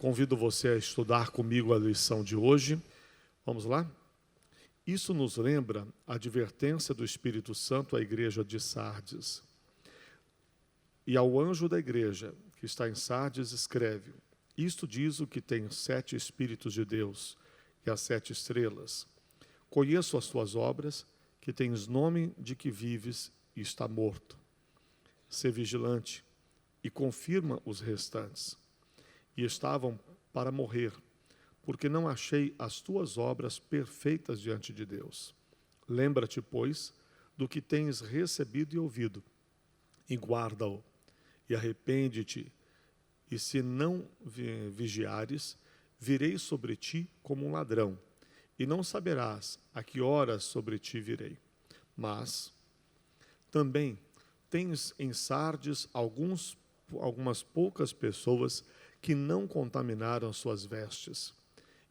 Convido você a estudar comigo a lição de hoje. Vamos lá? Isso nos lembra a advertência do Espírito Santo à igreja de Sardes. E ao anjo da igreja, que está em Sardes, escreve: Isto diz o que tem 7 Espíritos de Deus e as 7 estrelas. Conheço as tuas obras, que tens nome de que vives e está morto. Sê vigilante e confirma os restantes. E estavam para morrer, porque não achei as tuas obras perfeitas diante de Deus. Lembra-te, pois, do que tens recebido e ouvido, e guarda-o, e arrepende-te, e se não vigiares, virei sobre ti como um ladrão, e não saberás a que horas sobre ti virei. Mas também tens em Sardes algumas poucas pessoas que não contaminaram suas vestes,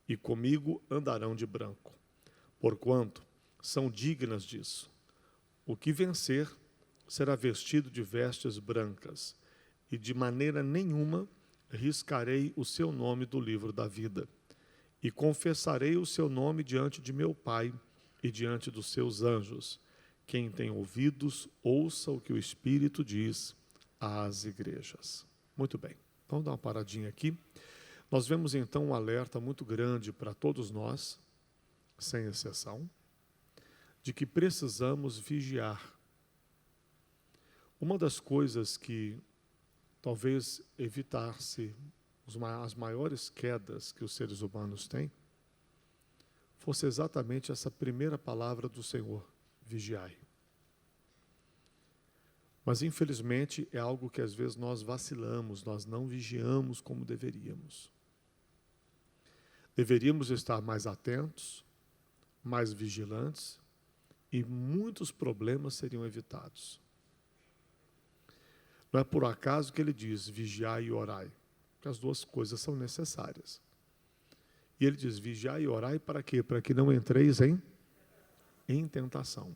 e comigo andarão de branco, porquanto são dignas disso. O que vencer será vestido de vestes brancas, e de maneira nenhuma riscarei o seu nome do livro da vida, e confessarei o seu nome diante de meu Pai e diante dos seus anjos. Quem tem ouvidos, ouça o que o Espírito diz às igrejas. Muito bem. Vamos dar uma paradinha aqui. Nós vemos então um alerta muito grande para todos nós, sem exceção, de que precisamos vigiar. Uma das coisas que talvez evitasse as maiores quedas que os seres humanos têm, fosse exatamente essa primeira palavra do Senhor: vigiai. Mas, infelizmente, é algo que às vezes nós vacilamos, nós não vigiamos como deveríamos. Deveríamos estar mais atentos, mais vigilantes, e muitos problemas seriam evitados. Não é por acaso que ele diz, vigiai e orai, porque as duas coisas são necessárias. E ele diz, vigiai e orai para quê? Para que não entreis em tentação.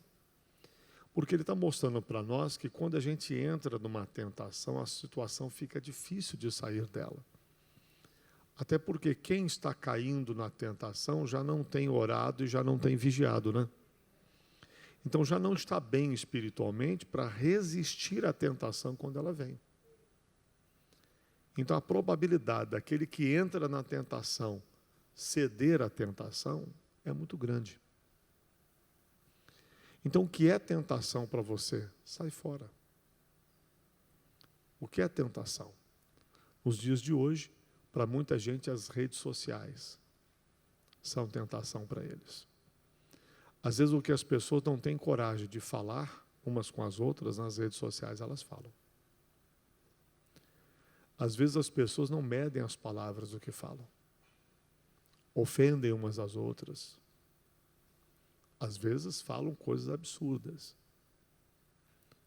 Porque ele está mostrando para nós que quando a gente entra numa tentação, a situação fica difícil de sair dela. Até porque quem está caindo na tentação já não tem orado e já não tem vigiado, né? Então já não está bem espiritualmente para resistir à tentação quando ela vem. Então a probabilidade daquele que entra na tentação ceder à tentação é muito grande. Então, o que é tentação para você? Sai fora. O que é tentação? Nos dias de hoje, para muita gente, as redes sociais são tentação para eles. Às vezes, o que as pessoas não têm coragem de falar umas com as outras, nas redes sociais elas falam. Às vezes, as pessoas não medem as palavras do que falam. Ofendem umas às outras. Às vezes falam coisas absurdas.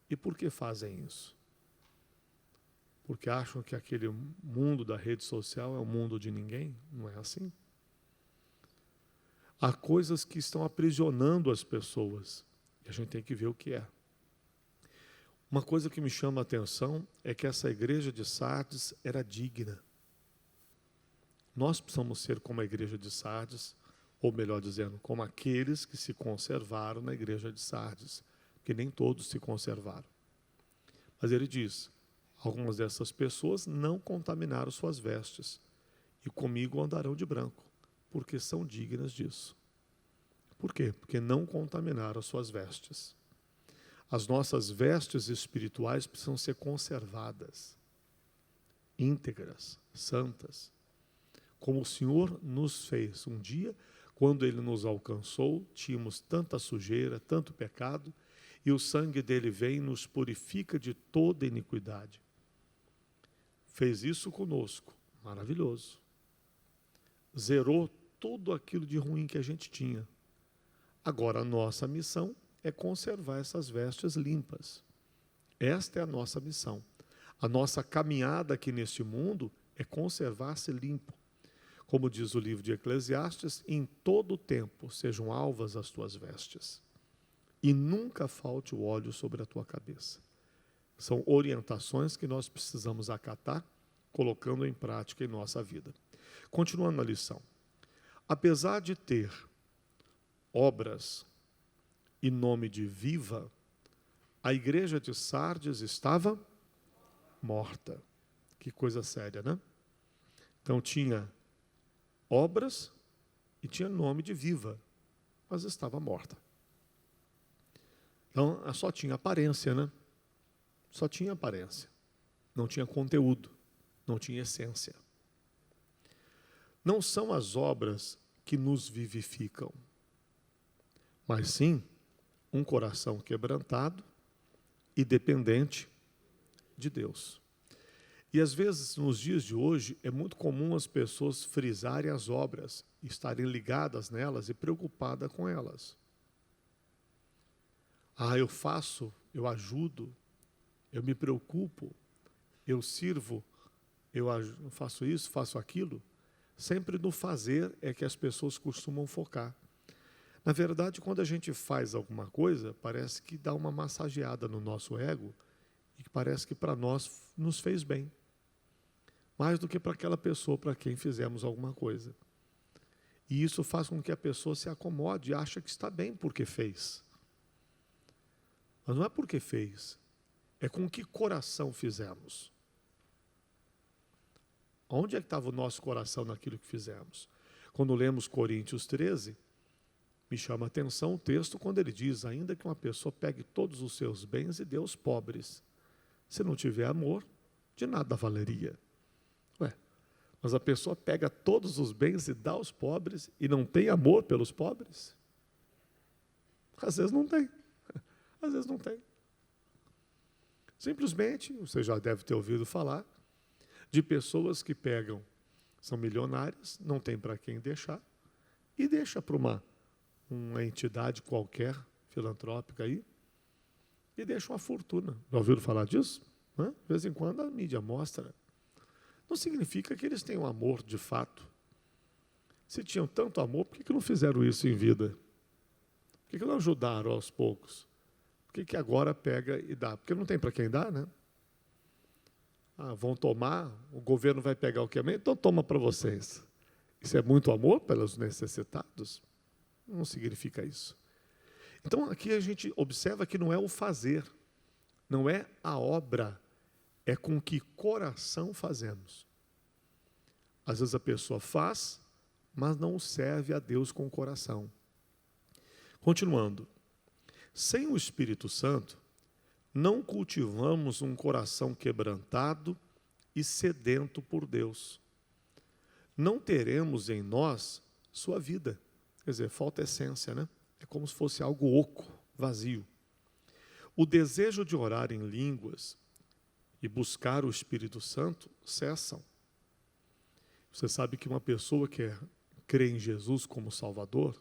E por que fazem isso? Porque acham que aquele mundo da rede social é um mundo de ninguém? Não é assim. Há coisas que estão aprisionando as pessoas. E a gente tem que ver o que é. Uma coisa que me chama a atenção é que essa igreja de Sardes era digna. Nós precisamos ser como a igreja de Sardes, ou melhor dizendo, como aqueles que se conservaram na igreja de Sardes, que nem todos se conservaram. Mas ele diz, algumas dessas pessoas não contaminaram suas vestes, e comigo andarão de branco, porque são dignas disso. Por quê? Porque não contaminaram suas vestes. As nossas vestes espirituais precisam ser conservadas, íntegras, santas, como o Senhor nos fez um dia. Quando Ele nos alcançou, tínhamos tanta sujeira, tanto pecado, e o sangue dele vem e nos purifica de toda iniquidade. Fez isso conosco, maravilhoso. Zerou tudo aquilo de ruim que a gente tinha. Agora a nossa missão é conservar essas vestes limpas. Esta é a nossa missão. A nossa caminhada aqui neste mundo é conservar-se limpo. Como diz o livro de Eclesiastes, em todo o tempo sejam alvas as tuas vestes, e nunca falte o óleo sobre a tua cabeça. São orientações que nós precisamos acatar, colocando em prática em nossa vida. Continuando a lição. Apesar de ter obras e nome de viva, a igreja de Sardes estava morta. Que coisa séria, né? Então tinha obras e tinha nome de viva, mas estava morta. Então só tinha aparência, né? Só tinha aparência. Não tinha conteúdo, não tinha essência. Não são as obras que nos vivificam, mas sim um coração quebrantado e dependente de Deus. E às vezes, nos dias de hoje, é muito comum as pessoas frisarem as obras, estarem ligadas nelas e preocupadas com elas. Eu faço, eu ajudo, eu me preocupo, eu sirvo, eu faço isso, faço aquilo. Sempre no fazer é que as pessoas costumam focar. Na verdade, quando a gente faz alguma coisa, parece que dá uma massageada no nosso ego e que parece que para nós nos fez bem. Mais do que para aquela pessoa para quem fizemos alguma coisa. E isso faz com que a pessoa se acomode e ache que está bem porque fez. Mas não é porque fez, é com que coração fizemos. Onde é que estava o nosso coração naquilo que fizemos? Quando lemos Coríntios 13, me chama a atenção o texto quando ele diz, ainda que uma pessoa pegue todos os seus bens e dê aos pobres, se não tiver amor, de nada valeria. Mas a pessoa pega todos os bens e dá aos pobres e não tem amor pelos pobres? Às vezes não tem. Às vezes não tem. Simplesmente, você já deve ter ouvido falar, de pessoas que pegam, são milionárias, não tem para quem deixar, e deixa para uma entidade qualquer, filantrópica aí, e deixa uma fortuna. Já ouviram falar disso? De vez em quando a mídia mostra. Não significa que eles tenham amor de fato. Se tinham tanto amor, por que não fizeram isso em vida? Por que não ajudaram aos poucos? Por que agora pega e dá? Porque não tem para quem dar, né? Vão tomar, o governo vai pegar o que é meio, então toma para vocês. Isso é muito amor pelos necessitados? Não significa isso. Então, aqui a gente observa que não é o fazer, não é a obra, é com que coração fazemos. Às vezes a pessoa faz, mas não serve a Deus com o coração. Continuando. Sem o Espírito Santo, não cultivamos um coração quebrantado e sedento por Deus. Não teremos em nós sua vida. Quer dizer, falta essência, né? É como se fosse algo oco, vazio. O desejo de orar em línguas e buscar o Espírito Santo cessam. Você sabe que uma pessoa que crê em Jesus como Salvador,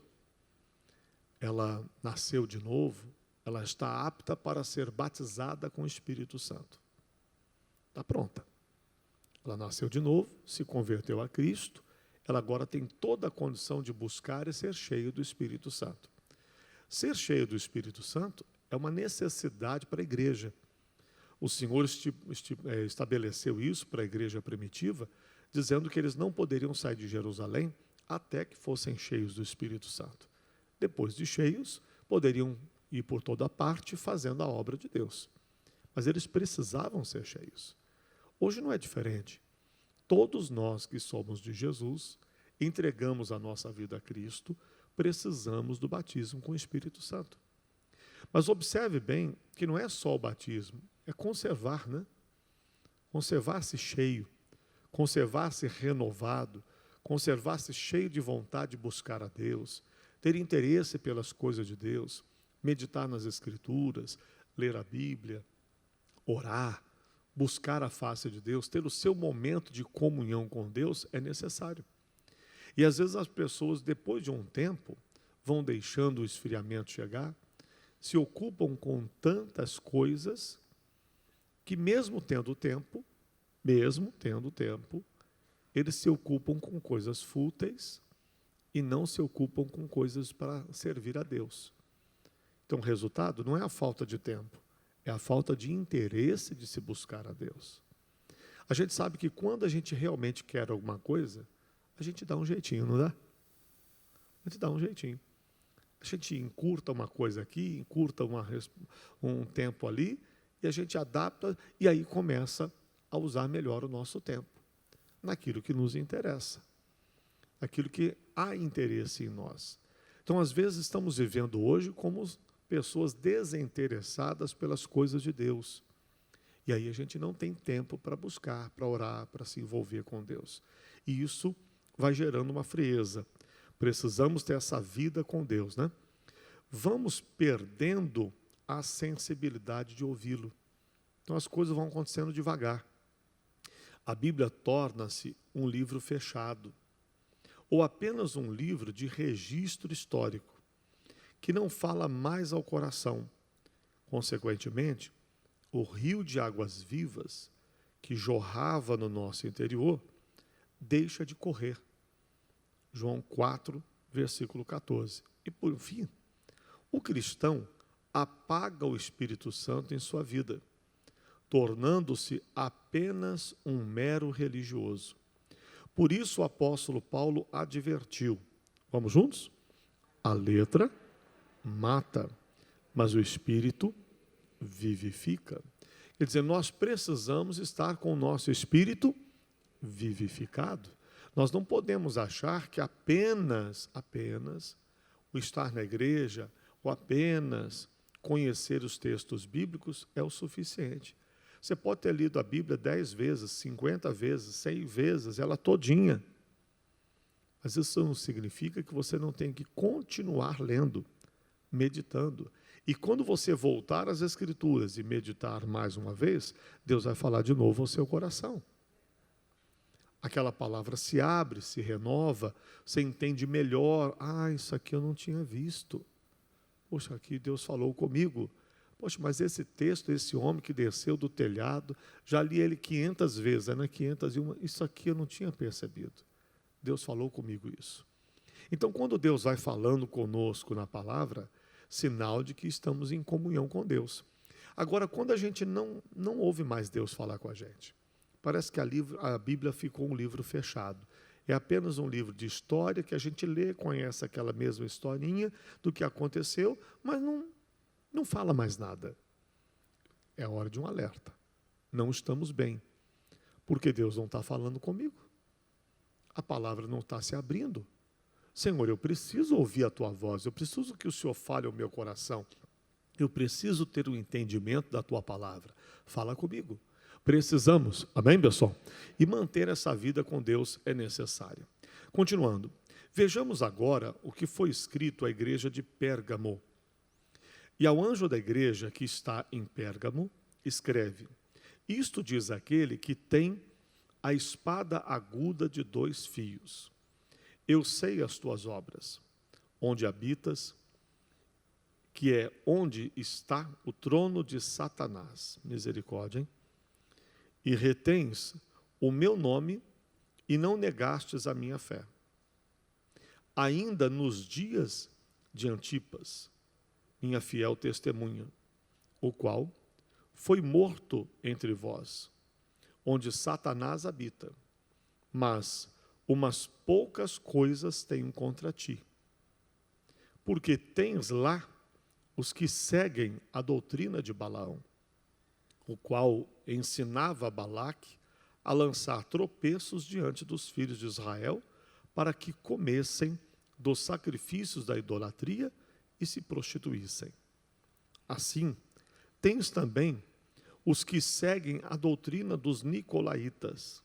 ela nasceu de novo, ela está apta para ser batizada com o Espírito Santo. Está pronta. Ela nasceu de novo, se converteu a Cristo, ela agora tem toda a condição de buscar e ser cheio do Espírito Santo. Ser cheio do Espírito Santo é uma necessidade para a igreja. O Senhor estabeleceu isso para a igreja primitiva, dizendo que eles não poderiam sair de Jerusalém até que fossem cheios do Espírito Santo. Depois de cheios, poderiam ir por toda parte fazendo a obra de Deus. Mas eles precisavam ser cheios. Hoje não é diferente. Todos nós que somos de Jesus, entregamos a nossa vida a Cristo, precisamos do batismo com o Espírito Santo. Mas observe bem que não é só o batismo, é conservar, né? Conservar-se cheio, conservar-se renovado, conservar-se cheio de vontade de buscar a Deus, ter interesse pelas coisas de Deus, meditar nas Escrituras, ler a Bíblia, orar, buscar a face de Deus, ter o seu momento de comunhão com Deus é necessário. E às vezes as pessoas, depois de um tempo, vão deixando o esfriamento chegar, se ocupam com tantas coisas, que mesmo tendo tempo, eles se ocupam com coisas fúteis e não se ocupam com coisas para servir a Deus. Então o resultado não é a falta de tempo, é a falta de interesse de se buscar a Deus. A gente sabe que quando a gente realmente quer alguma coisa, a gente dá um jeitinho, não dá? A gente dá um jeitinho. A gente encurta uma coisa aqui, encurta um tempo ali, e a gente adapta, e aí começa a usar melhor o nosso tempo, naquilo que nos interessa, naquilo que há interesse em nós. Então, às vezes, estamos vivendo hoje como pessoas desinteressadas pelas coisas de Deus. E aí a gente não tem tempo para buscar, para orar, para se envolver com Deus. E isso vai gerando uma frieza. Precisamos ter essa vida com Deus, né? Vamos perdendo a sensibilidade de ouvi-lo. Então as coisas vão acontecendo devagar. A Bíblia torna-se um livro fechado, ou apenas um livro de registro histórico, que não fala mais ao coração. Consequentemente, o rio de águas vivas que jorrava no nosso interior deixa de correr. João 4, versículo 14. E por fim, o cristão apaga o Espírito Santo em sua vida, tornando-se apenas um mero religioso. Por isso o apóstolo Paulo advertiu. Vamos juntos? A letra mata, mas o Espírito vivifica. Quer dizer, nós precisamos estar com o nosso espírito vivificado. Nós não podemos achar que apenas o estar na igreja ou apenas conhecer os textos bíblicos é o suficiente. Você pode ter lido a Bíblia 10 vezes, 50 vezes, 100 vezes, ela todinha. Mas isso não significa que você não tem que continuar lendo, meditando. E quando você voltar às Escrituras e meditar mais uma vez, Deus vai falar de novo ao seu coração. Aquela palavra se abre, se renova, você entende melhor. Ah, isso aqui eu não tinha visto. Poxa, aqui Deus falou comigo. Poxa, mas esse texto, esse homem que desceu do telhado, já li ele 500 vezes, né? 501, isso aqui eu não tinha percebido. Deus falou comigo isso. Então, quando Deus vai falando conosco na palavra, sinal de que estamos em comunhão com Deus. Agora, quando a gente não ouve mais Deus falar com a gente, parece que a Bíblia ficou um livro fechado. É apenas um livro de história que a gente lê, conhece aquela mesma historinha do que aconteceu, mas não fala mais nada. É hora de um alerta. Não estamos bem, porque Deus não está falando comigo. A palavra não está se abrindo. Senhor, eu preciso ouvir a tua voz, eu preciso que o Senhor fale ao meu coração, eu preciso ter o entendimento da tua palavra. Fala comigo. Precisamos, amém, pessoal? E manter essa vida com Deus é necessário. Continuando, vejamos agora o que foi escrito à igreja de Pérgamo. E ao anjo da igreja que está em Pérgamo, escreve: isto diz aquele que tem a espada aguda de 2 fios. Eu sei as tuas obras, onde habitas, que é onde está o trono de Satanás. Misericórdia, hein? E retens o meu nome e não negastes a minha fé. Ainda nos dias de Antipas, minha fiel testemunha, o qual foi morto entre vós, onde Satanás habita, mas umas poucas coisas tenho contra ti, porque tens lá os que seguem a doutrina de Balaão, o qual ensinava a Balaque a lançar tropeços diante dos filhos de Israel, para que comessem dos sacrifícios da idolatria e se prostituíssem. Assim, tens também os que seguem a doutrina dos nicolaítas,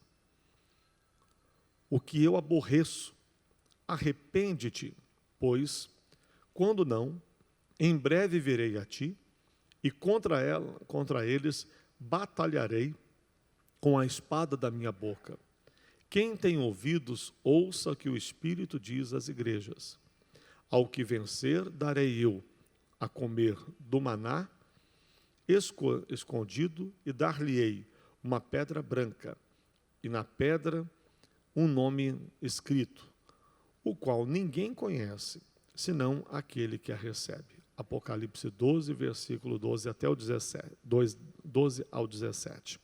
o que eu aborreço. Arrepende-te, pois, quando não, em breve virei a ti, e contra eles batalharei com a espada da minha boca. Quem tem ouvidos, ouça o que o Espírito diz às igrejas. Ao que vencer, darei eu a comer do maná escondido, e dar-lhe-ei uma pedra branca, e na pedra um nome escrito, o qual ninguém conhece, senão aquele que a recebe. Apocalipse 12, versículo 12 até o 17, 12 ao 17.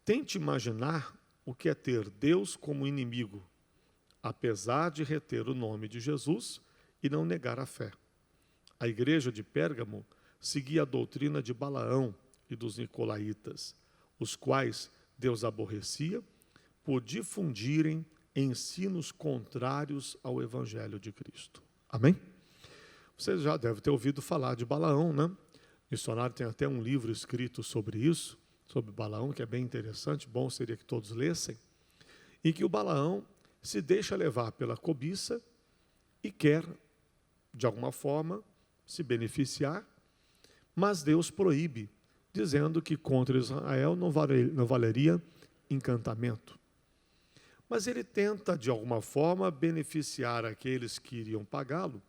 Tente imaginar o que é ter Deus como inimigo apesar de reter o nome de Jesus e não negar a fé. A igreja de Pérgamo seguia a doutrina de Balaão e dos nicolaítas, os quais Deus aborrecia por difundirem ensinos contrários ao evangelho de Cristo. Amém? Você já deve ter ouvido falar de Balaão, né? O missionário tem até um livro escrito sobre isso, sobre Balaão, que é bem interessante, bom seria que todos lessem, em que o Balaão se deixa levar pela cobiça e quer, de alguma forma, se beneficiar, mas Deus proíbe, dizendo que contra Israel não valeria encantamento. Mas ele tenta, de alguma forma, beneficiar aqueles que iriam pagá-lo,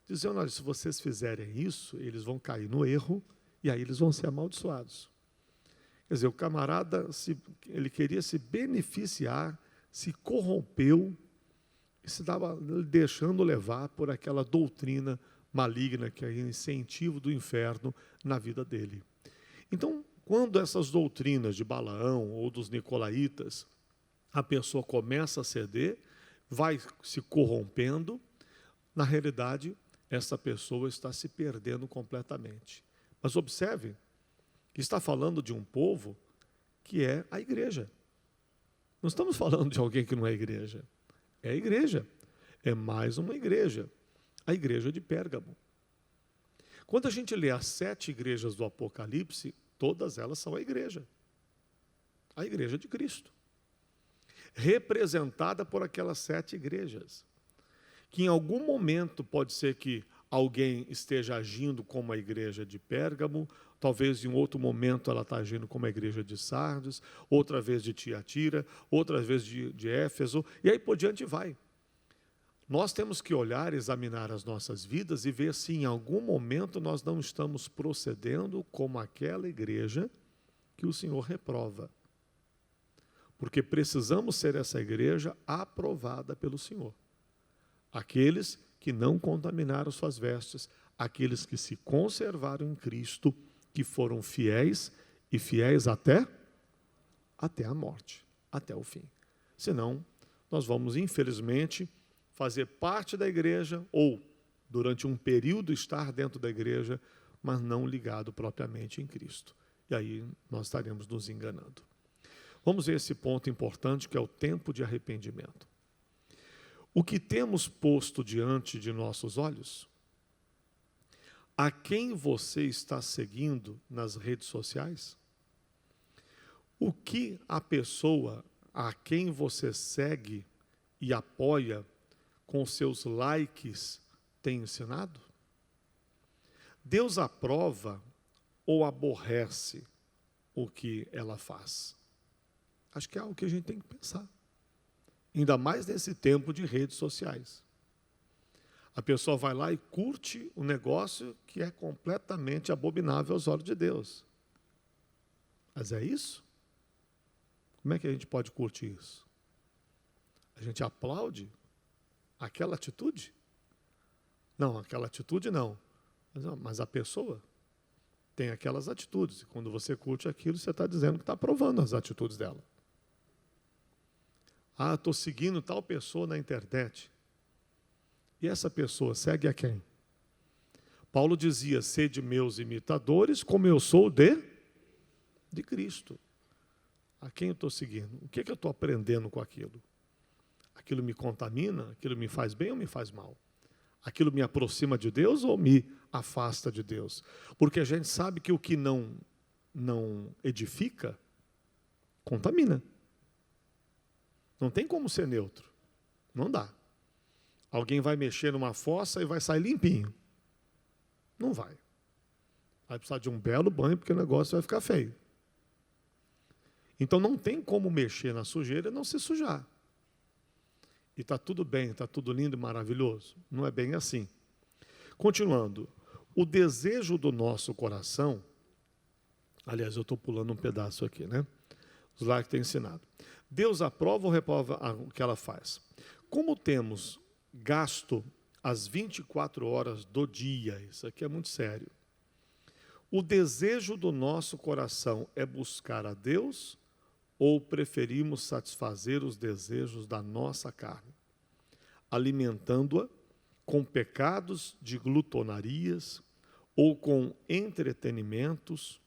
dizendo, olha, se vocês fizerem isso, eles vão cair no erro e aí eles vão ser amaldiçoados. Quer dizer, o camarada, ele queria se beneficiar, se corrompeu e se dava deixando levar por aquela doutrina maligna que é o incentivo do inferno na vida dele. Então, quando essas doutrinas de Balaão ou dos nicolaítas, a pessoa começa a ceder, vai se corrompendo, na realidade, essa pessoa está se perdendo completamente. Mas observe que está falando de um povo que é a igreja. Não estamos falando de alguém que não é igreja. É a igreja. É mais uma igreja. A igreja de Pérgamo. Quando a gente lê as 7 igrejas do Apocalipse, todas elas são a igreja. A igreja de Cristo. Representada por aquelas 7 igrejas. Que em algum momento pode ser que alguém esteja agindo como a igreja de Pérgamo, talvez em outro momento ela está agindo como a igreja de Sardes, outra vez de Tiatira, outra vez de Éfeso, e aí por diante vai. Nós temos que olhar, examinar as nossas vidas e ver se em algum momento nós não estamos procedendo como aquela igreja que o Senhor reprova. Porque precisamos ser essa igreja aprovada pelo Senhor. Aqueles que não contaminaram suas vestes, aqueles que se conservaram em Cristo, que foram fiéis e fiéis até a morte, até o fim. Senão, nós vamos, infelizmente, fazer parte da igreja ou, durante um período, estar dentro da igreja, mas não ligado propriamente em Cristo. E aí nós estaremos nos enganando. Vamos ver esse ponto importante, que é o tempo de arrependimento. O que temos posto diante de nossos olhos? A quem você está seguindo nas redes sociais? O que a pessoa a quem você segue e apoia com seus likes tem ensinado? Deus aprova ou aborrece o que ela faz? Acho que é algo que a gente tem que pensar. Ainda mais nesse tempo de redes sociais. A pessoa vai lá e curte um negócio que é completamente abominável aos olhos de Deus. Mas é isso? Como é que a gente pode curtir isso? A gente aplaude aquela atitude? Não, aquela atitude não. Mas a pessoa tem aquelas atitudes. E quando você curte aquilo, você está dizendo que está aprovando as atitudes dela. Ah, estou seguindo tal pessoa na internet. E essa pessoa segue a quem? Paulo dizia, sede meus imitadores, como eu sou de Cristo. A quem eu estou seguindo? O que eu estou aprendendo com aquilo? Aquilo me contamina? Aquilo me faz bem ou me faz mal? Aquilo me aproxima de Deus ou me afasta de Deus? Porque a gente sabe que o que não edifica, contamina. Não tem como ser neutro. Não dá. Alguém vai mexer numa fossa e vai sair limpinho. Não vai. Vai precisar de um belo banho, porque o negócio vai ficar feio. Então não tem como mexer na sujeira e não se sujar. E está tudo bem, está tudo lindo e maravilhoso. Não é bem assim. Continuando. O desejo do nosso coração, aliás, eu estou pulando um pedaço aqui, né? Os lá que tem ensinado. Deus aprova ou reprova o que ela faz? Como temos gasto as 24 horas do dia, isso aqui é muito sério. O desejo do nosso coração é buscar a Deus ou preferimos satisfazer os desejos da nossa carne? alimentando-a com pecados de glutonarias ou com entretenimentos,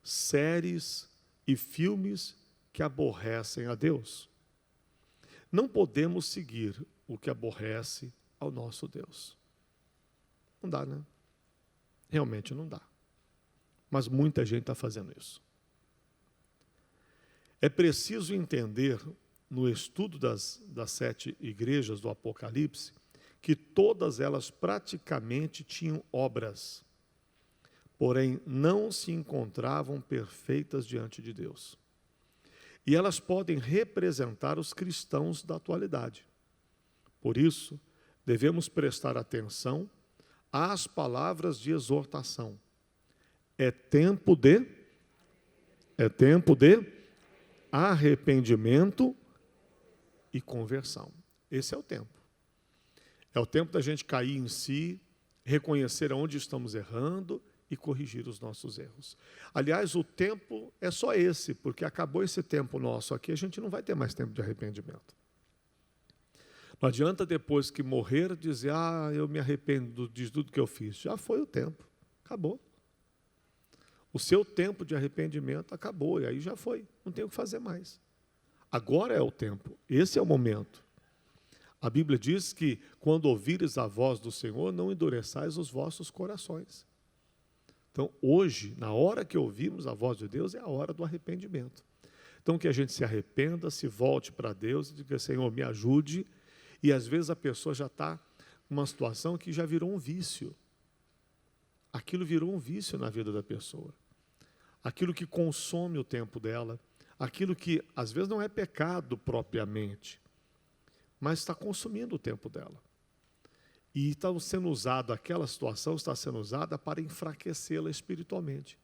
séries e filmes que aborrecem a Deus. Não podemos seguir o que aborrece ao nosso Deus. Não dá, né? Realmente não dá. Mas muita gente está fazendo isso. É preciso entender, no estudo das 7 igrejas do Apocalipse, que todas elas praticamente tinham obras, porém não se encontravam perfeitas diante de Deus. E elas podem representar os cristãos da atualidade. Por isso, devemos prestar atenção às palavras de exortação. É tempo de arrependimento e conversão. Esse é o tempo. É o tempo da gente cair em si, reconhecer onde estamos errando e corrigir os nossos erros. Aliás, o tempo é só esse, porque acabou esse tempo nosso aqui, a gente não vai ter mais tempo de arrependimento. Não adianta depois que morrer dizer, eu me arrependo de tudo que eu fiz. Já foi o tempo, acabou. O seu tempo de arrependimento acabou, e aí já foi, não tem o que fazer mais. Agora é o tempo, esse é o momento. A Bíblia diz que, quando ouvires a voz do Senhor, não endureçais os vossos corações. Então, hoje, na hora que ouvimos a voz de Deus, é a hora do arrependimento. Então, que a gente se arrependa, se volte para Deus e diga, Senhor, me ajude. E, às vezes, a pessoa já está numa situação que já virou um vício. Aquilo virou um vício na vida da pessoa. Aquilo que consome o tempo dela, aquilo que, às vezes, não é pecado propriamente, mas está consumindo o tempo dela. E está sendo usado, aquela situação está sendo usada para enfraquecê-la espiritualmente,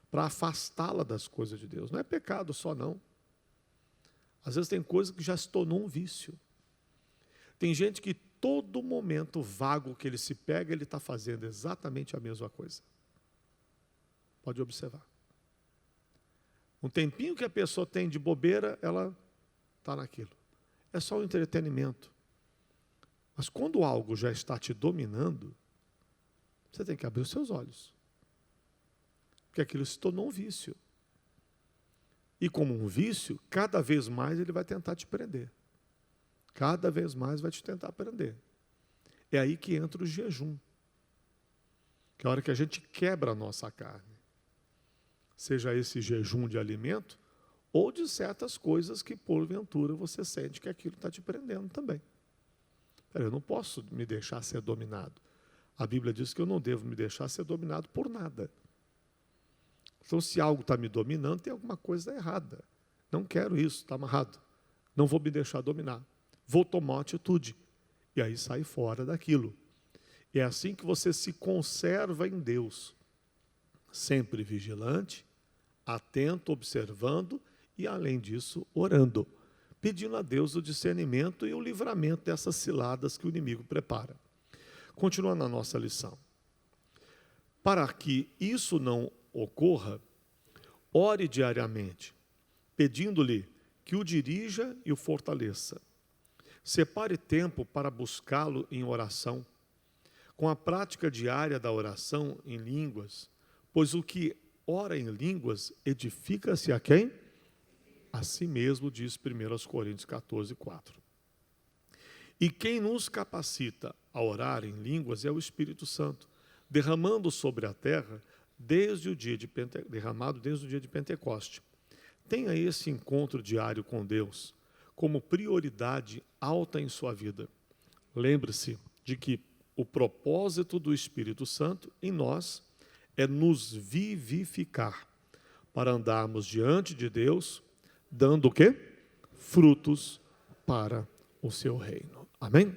para afastá-la das coisas de Deus. Não é pecado só, não. Às vezes tem coisa que já se tornou um vício. Tem gente que todo momento vago que ele se pega, ele está fazendo exatamente a mesma coisa. Pode observar. Um tempinho que a pessoa tem de bobeira, ela está naquilo. É só um entretenimento. Mas quando algo já está te dominando, você tem que abrir os seus olhos. Porque aquilo se tornou um vício. E como um vício, cada vez mais ele vai tentar te prender. Cada vez mais vai te tentar prender. É aí que entra o jejum. Que é a hora que a gente quebra a nossa carne. Seja esse jejum de alimento, ou de certas coisas que, porventura, você sente que aquilo está te prendendo também. Eu não posso me deixar ser dominado. A Bíblia diz que eu não devo me deixar ser dominado por nada. Então, se algo está me dominando, tem alguma coisa errada. Não quero isso, está amarrado. Não vou me deixar dominar. Vou tomar uma atitude. E aí sai fora daquilo. É assim que você se conserva em Deus. Sempre vigilante, atento, observando e, além disso, orando. Pedindo a Deus o discernimento e o livramento dessas ciladas que o inimigo prepara. Continuando a nossa lição. Para que isso não ocorra, ore diariamente, pedindo-lhe que o dirija e o fortaleça. Separe tempo para buscá-lo em oração, com a prática diária da oração em línguas, pois o que ora em línguas edifica-se a quem? A si mesmo, diz 1 Coríntios 14, 4. E quem nos capacita a orar em línguas é o Espírito Santo, derramando sobre a terra derramado desde o dia de Pentecoste. Tenha esse encontro diário com Deus como prioridade alta em sua vida. Lembre-se de que o propósito do Espírito Santo em nós é nos vivificar, para andarmos diante de Deus, dando o quê? Frutos para o seu reino. Amém?